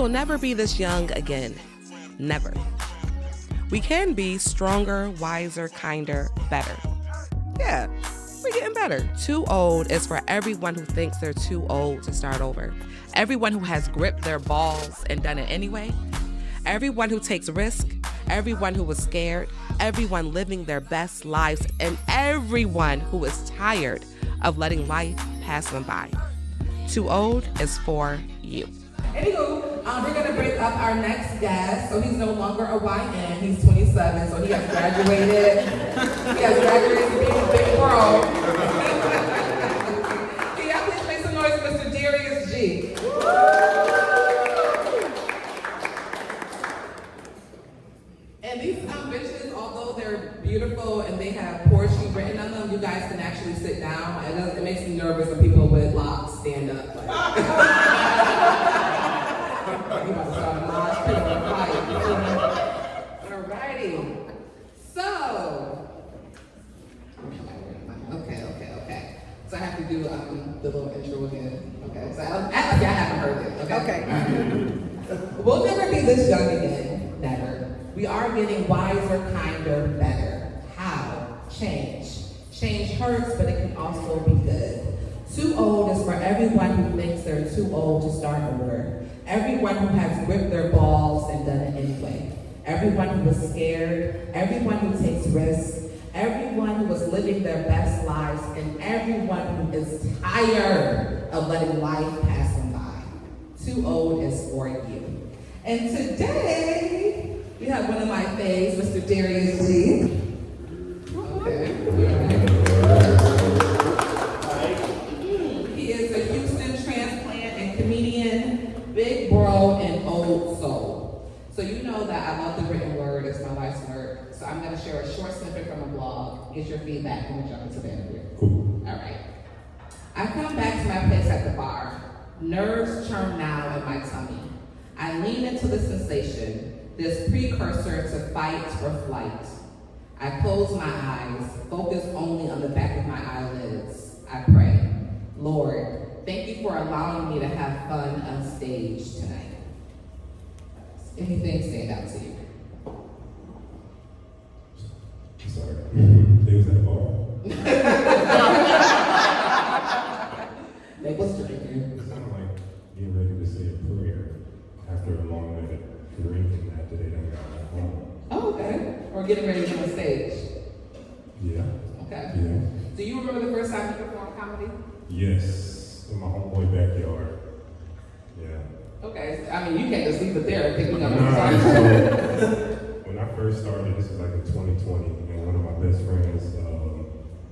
will never be this young again. Never. We can be stronger, wiser, kinder, better. Yeah, we're getting better. Too old is for everyone who thinks they're too old to start over. Everyone who has gripped their balls and done it anyway. Everyone who takes risk. Everyone who was scared. Everyone living their best lives. And everyone who is tired of letting life pass them by. Too old is for you. Anywho, we're going to bring up our next guest. So he's no longer a YN. He's 27, so he has graduated. He has graduated to being a big bro. Can y'all please make some noise for Mr. Darius G? And these bitches, although they're beautiful and they have poetry written on them, you guys can actually sit down. It makes me nervous when people with locks stand up. You about to start a mosh pit or a fight. Alrighty. So, okay. So I have to do the little intro again. Okay. So act like I haven't heard it. Okay. We'll never be this young again. Never. We are getting wiser, kinder, better. How? Change. Change hurts, but it can also be good. Too old is for everyone who thinks they're too old to start over. Everyone who has gripped their balls and done it anyway. Everyone who was scared. Everyone who takes risks. Everyone who was living their best lives. And everyone who is tired of letting life pass them by. Too old is for you. And today, we have one of my faves, Mr. Darius G. Okay. He is a Houston transplant and comedian, big bro, and old soul. So you know that I love the written word, it's my life's work. So I'm going to share a short snippet from a blog, get your feedback, and we'll jump into the interview. Cool. All right. I come back to my place at the bar. Nerves churn now in my tummy. I lean into the sensation, this precursor to fight or flight. I close my eyes, focus only on the back of my eyelids. I pray, Lord, thank you for allowing me to have fun on stage tonight. Anything stand out to you? Sorry. They was at the bar. They was drinking. It sounded like getting ready to say a prayer after a long night of drinking after they done got back home. Oh, okay. Or getting ready to go on stage. Yeah. Okay. Yeah. Do you remember the first time you performed comedy? Yes. In my homeboy backyard. Yeah. Okay. I mean, you can't just leave it there and pick me up. So, when I first started, this was like in 2020, and one of my best friends,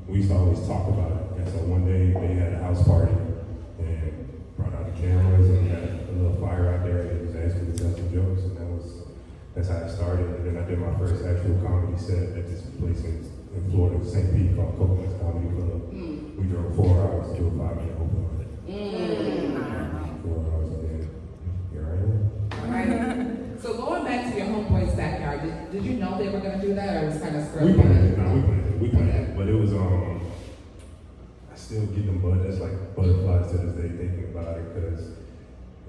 we used to always talk about it. And so one day they had a house party and brought out the cameras and had a little fire out there and he was asking me to tell some jokes, and that's how it started. And then I did my first actual comedy set at this place in Florida, St. Pete, called Coconuts Comedy Club. We drove 4 hours to do a 5-minute open mic. 4 hours, and then here I am. All right. So going back to your homeboy's backyard, did you know they were going to do that, or it was kind of scary? We planned it, but it was I still get them that's like butterflies to this day thinking about it, because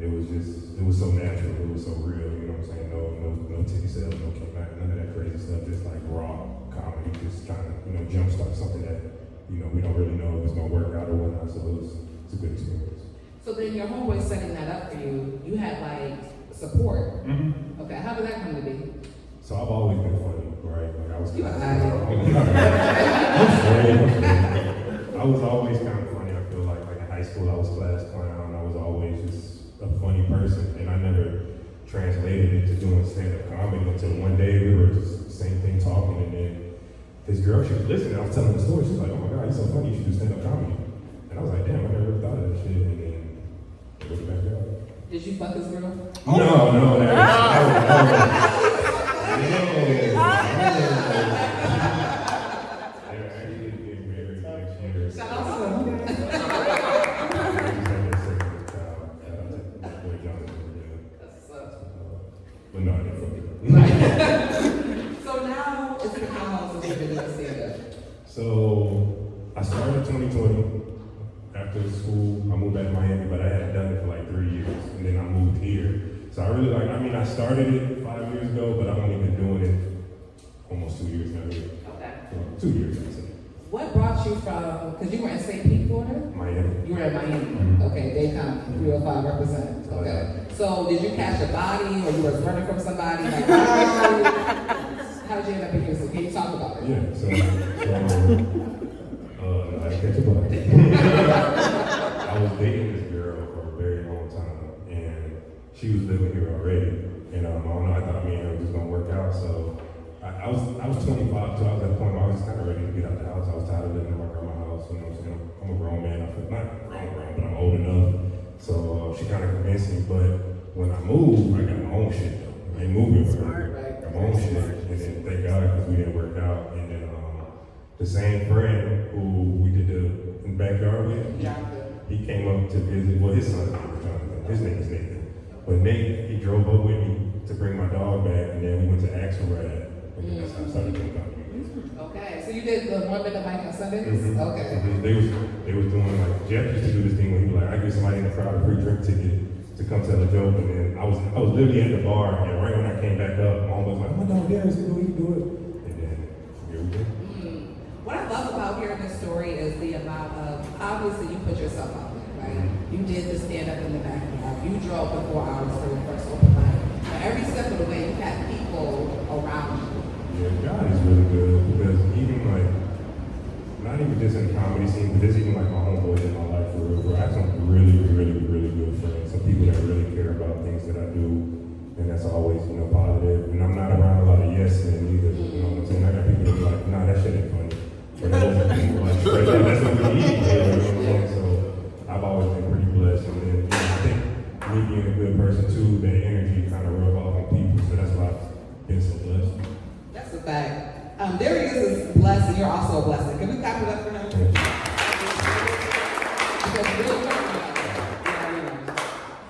it was so natural, it was so real, you know what I'm saying? No ticket sales, no kickback, none of that crazy stuff, just like raw comedy, just trying to, jumpstart something that, we don't really know if it's gonna work out or whatnot, so it's a good experience. So then your homeboy setting that up for you, you had like support. Mm-hmm. Okay, how did that come to be? So I've always been funny, right? Like I was I was always kind of funny. I feel like in high school I was class clown. I was always just a funny person, and I never translated it to doing stand-up comedy until one day we were just the same thing talking, and then this girl, she was listening. I was telling the story. She's like, "Oh my God, you're so funny. You should do stand-up comedy." And I was like, "Damn, I never thought of that shit." And then it was back up. Did you fuck this girl? No, that Shout out to them. But no, I didn't fuck it. So now it's been how long since you've been doing stand-up? So I started in 2020. After school, I moved back to Miami, but I had done it for like 3 years. And then I moved here So I really like, I started it 5 years ago, but I've only been doing it almost 2 years now. Okay. Well, 2 years, I'd say. What brought you from, because you were in St. Pete, Florida? Miami. You were in Miami. Mm-hmm. Okay, Daytime 305 represent. Okay. So did you catch a body or you were running from somebody? Like, how did you end up in Houston? Can you talk about it? Yeah, so I didn't catch a body. I was dating this girl for a very long time, and she was living here already. And I don't know, I thought me and her was just gonna work out. So I was 25, so I was at the point where I was just kind of ready to get out the house. I was tired of living in my grandma's house. You know what I'm saying? I'm a grown man. I feel not grown, but I'm old enough. So she kind of convinced me. But when I moved, I got my own shit though. I ain't moving for her. I got my own shit. And then thank God because we didn't work out. And then the same friend who we did the backyard with, he came up to visit. Well, his son, Jonathan. His name is Nathan. But Nate, he drove up with me to bring my dog back, and then we went to Axelrad. And that's how I started doing comedy. Okay, so you did the 1 minute mic on Sundays? Mm-hmm. Okay. Mm-hmm. They was doing like, Jeff used to do this thing where he was like, I give somebody in the crowd a free drink ticket to come tell a joke, and then I was literally at the bar, and right when I came back up, my mom was like, oh my God, Darius, you do it. And then here we go. What I love about hearing this story is the amount of, obviously you put yourself out there, right? You did the stand up in the backyard. You drove for 4 hours for your first open mic. But every step of the way, you had people around you. Yeah, God is really good because even like, not even just in the comedy scene, but there's even like my homeboys in my life for real. I have some really, really, really good friends. Some people that really care about things that I do, and that's always, positive. And I'm not around a lot of yes men either. You know what I'm saying? I got people that be like, nah, that shit ain't funny. But those are people like, that's not really easy. You know what I'm saying? So I've always been pretty blessed. And then I think me being a good person too, that energy kind of rub off on people. So that's why I've been so blessed. That's a fact. Darius is blessed, and you're also a blessing. Can we clap it up for him? Because really,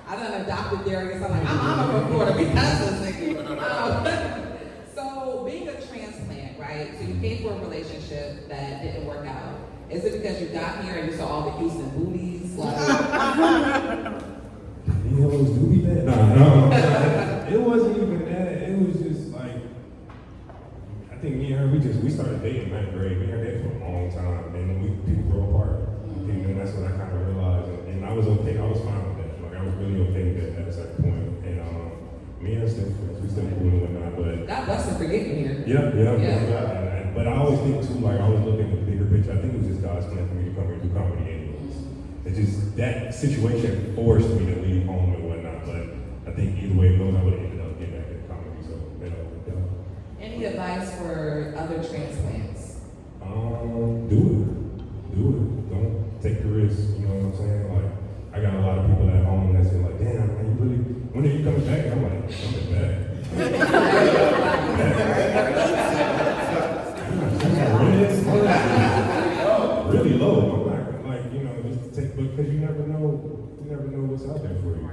I done adopted Darius. I'm like, I'm from Florida because of this nigga. So being a transplant, right? So you came for a relationship that didn't work out. Is it because you got here and you saw all the Houston booties? Like, you always do be that? No. It wasn't even that. It was just like, I think me and her, we started dating in 9th grade. We had dated for a long time, and then people grow apart. And that's what I kind of realized. And I was okay. I was fine with that. Like I was really okay with that at a certain point. And me and her still friends. We still cool and whatnot. But God bless him for getting here. Yeah. But I always think too, like I always look at the bigger picture. I think it was just God's plan for me to come here and do comedy anyways. It's just that situation forced me to leave home and whatnot. But I think either way it goes, I would have ended up getting back into comedy. So that all worked out. Any advice for other transplants? Do it. Don't take the risk. You know what I'm saying? Like I got a lot of people at home that say like, damn, man, you really, when are you coming back? And I'm like, coming back. Really low. I'm not like, just take, because you never know what's out there for you,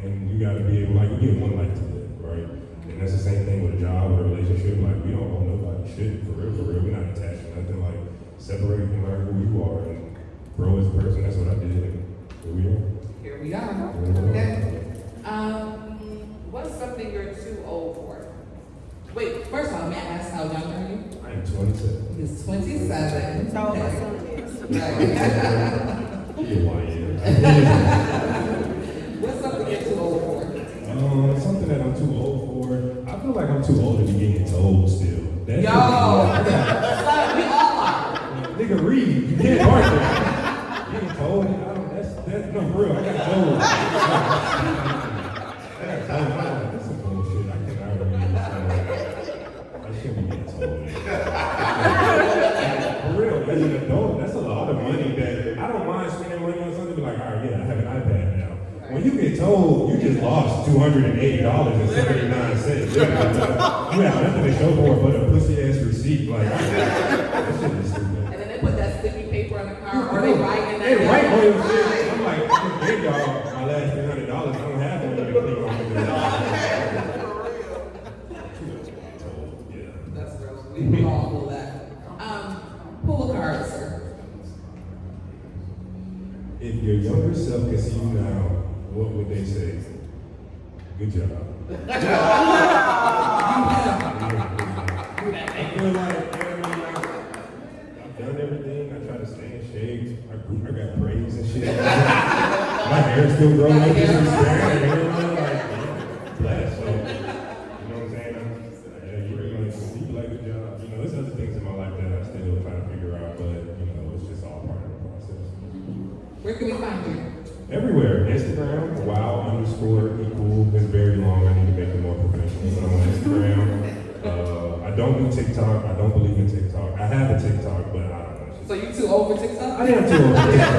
and you gotta be able, like, you get one life to live, right? And that's the same thing with a job or a relationship. Like, we don't owe nobody shit, for real. We're not attached to nothing. Like, separate and learn who you are and grow as a person. That's what I did, and here we are. Here we are. Okay. What's something you're too old for? Wait, first of all, may I ask how young are you? I am 27. He's 27. So my son is. What's something you're too old for? Something that I'm too old for. I feel like I'm too old to be getting told still. That's Yo, son, we all are. Nigga, read. You can't bark that. Getting told. That's no real. I got told. That's some bullshit. I cannot read. I shouldn't be getting told. For real, as an adult, that's a lot of money that I don't mind spending money on something. Be like, all right, yeah, I have an iPad now. When you get told, you just lost $280.79. You have nothing to show for it but a pussy ass receipt. Like, that shit is stupid. And then they put that sticky paper on the car, or they write in that. They write on your shit. I'm like, I just gave y'all my last $300. I don't have any to click on it. That's gross. We all know that. Pull a card, sir. If your younger self could see you now, what would they say? Good job. I feel like I've done everything. I try to stay in shape. I got braids and shit. My hair still growing like this. Like, blessed. So, you know what I'm saying? You like good job. You know, there's other things in my life that I still trying to figure out, but you know, it's just all part of the process. Where can we find you? Everywhere. Instagram, wow_equal. It's very long. I need to make it more professional. So I'm on Instagram. I don't do TikTok. I don't believe in TikTok. I have a TikTok, but I don't know. So you too old for TikTok? I am too old for TikTok.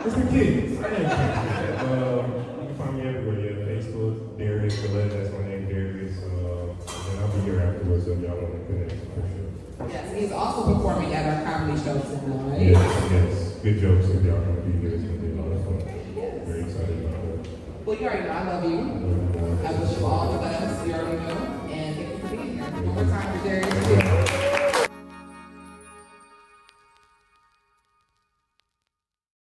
It's for kids. I am kids. You can find me everywhere. Yeah, Facebook, Darius G. That's my name, Darius. And I'll be here afterwards, so if y'all want to connect for sure. Yes, he's also performing at our comedy shows tonight. Yes. Good jokes if y'all want to be here. It's going to be a lot of fun. Very excited about it. Well, you already know I love you. I wish you all the